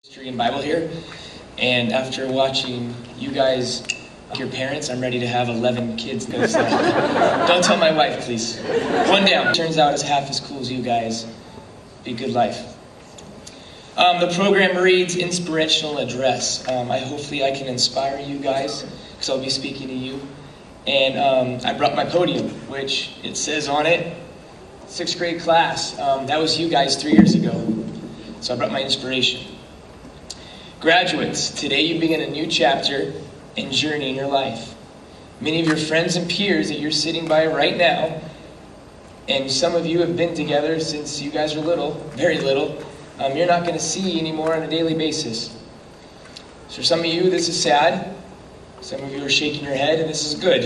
History and Bible here, and after watching you guys, your parents, I'm ready to have 11 kids. Don't tell my wife, please. One down. Turns out it's half as cool as you guys. Be good life. The program reads Inspirational Address. Hopefully I can inspire you guys, because I'll be speaking to you. And I brought my podium, which it says on it, 6th grade class. That was you guys 3 years ago. So I brought my inspiration. Graduates, today you begin a new chapter and journey in your life. Many of your friends and peers that you're sitting by right now, and some of you have been together since you guys were little, very little, you're not going to see anymore on a daily basis. So for some of you, this is sad. Some of you are shaking your head, and this is good.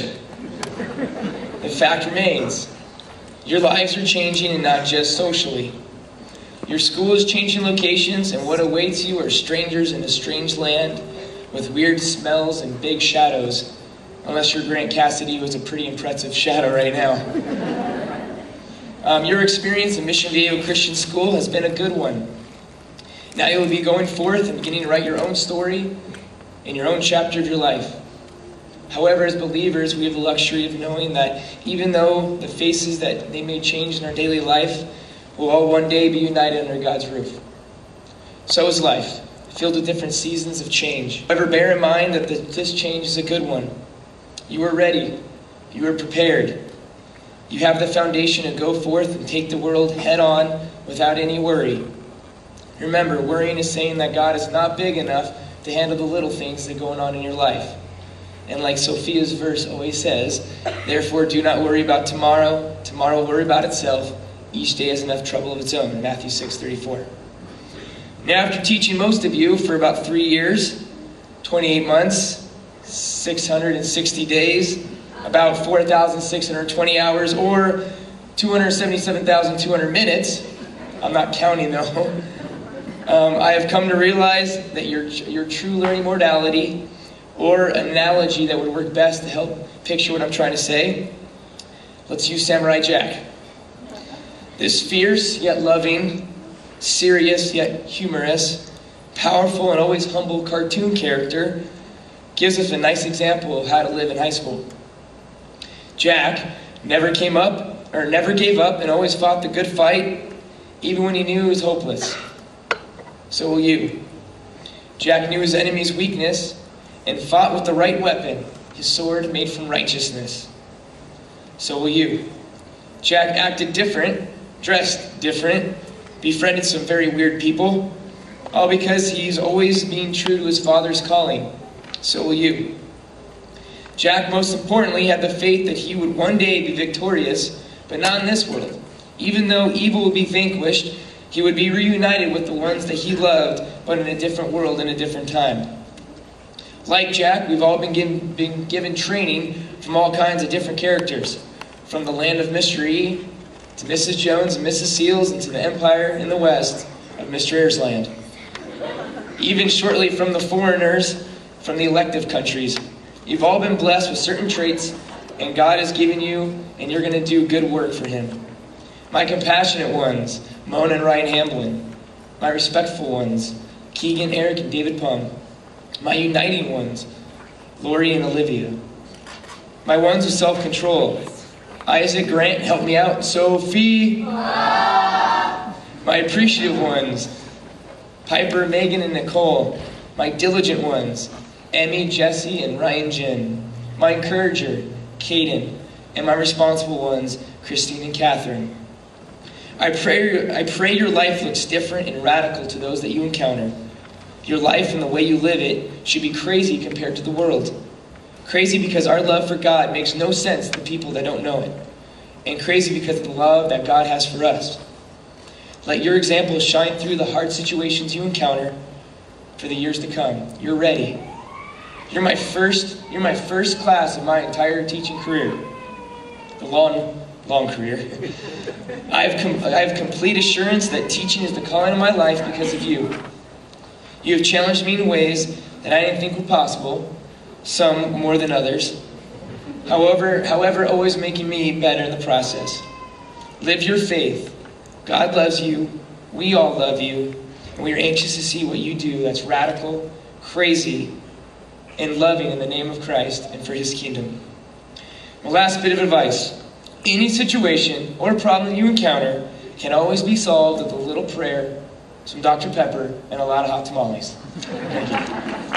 The fact remains, your lives are changing, and not just socially. Your school is changing locations, and what awaits you are strangers in a strange land with weird smells and big shadows, unless your Grant Cassidy was a pretty impressive shadow right now. Your experience in Mission Viejo Christian School has been a good one. Now you'll be going forth and beginning to write your own story in your own chapter of your life. However, as believers, we have the luxury of knowing that even though the faces that they may change in our daily life, we'll all one day be united under God's roof. So is life, filled with different seasons of change. However, bear in mind that this change is a good one. You are ready. You are prepared. You have the foundation to go forth and take the world head on without any worry. Remember, worrying is saying that God is not big enough to handle the little things that are going on in your life. And like Sophia's verse always says, therefore do not worry about tomorrow. Tomorrow will worry about itself. Each day has enough trouble of its own, in Matthew 6:34. Now, after teaching most of you for about 3 years, 28 months, 660 days, about 4,620 hours, or 277,200 minutes, I'm not counting though, I have come to realize that your true learning modality, or an analogy that would work best to help picture what I'm trying to say, let's use Samurai Jack. This fierce yet loving, serious yet humorous, powerful and always humble cartoon character gives us a nice example of how to live in high school. Jack never gave up and always fought the good fight, even when he knew it was hopeless. So will you. Jack knew his enemy's weakness and fought with the right weapon, his sword made from righteousness. So will you. Jack acted different, dressed different, befriended some very weird people, all because he's always being true to his father's calling. So will you. Jack, most importantly, had the faith that he would one day be victorious, but not in this world. Even though evil would be vanquished, he would be reunited with the ones that he loved, but in a different world, in a different time. Like Jack, we've all been given training from all kinds of different characters, from the land of mystery to Mrs. Jones and Mrs. Seals, and to the empire in the west of Mr. Ayers' land. Even shortly from the foreigners from the elective countries. You've all been blessed with certain traits, and God has given you, and you're going to do good work for Him. My compassionate ones, Mona and Ryan Hamblin. My respectful ones, Keegan, Eric, and David Pum. My uniting ones, Lori and Olivia. My ones with self-control, Isaac, Grant, help me out, Sophie. My appreciative ones, Piper, Megan, and Nicole. My diligent ones, Emmy, Jesse, and Ryan Jen. My encourager, Caden. And my responsible ones, Christine and Catherine. I pray your life looks different and radical to those that you encounter. Your life and the way you live it should be crazy compared to the world. Crazy because our love for God makes no sense to people that don't know it. And crazy because of the love that God has for us. Let your example shine through the hard situations you encounter for the years to come. You're ready. You're my first class of my entire teaching career. The long career. I have complete assurance that teaching is the calling of my life because of you. You have challenged me in ways that I didn't think were possible, some more than others. However, always making me better in the process. Live your faith. God loves you. We all love you. And we are anxious to see what you do that's radical, crazy, and loving in the name of Christ and for his kingdom. The last bit of advice. Any situation or problem that you encounter can always be solved with a little prayer, some Dr. Pepper, and a lot of hot tamales. Thank you.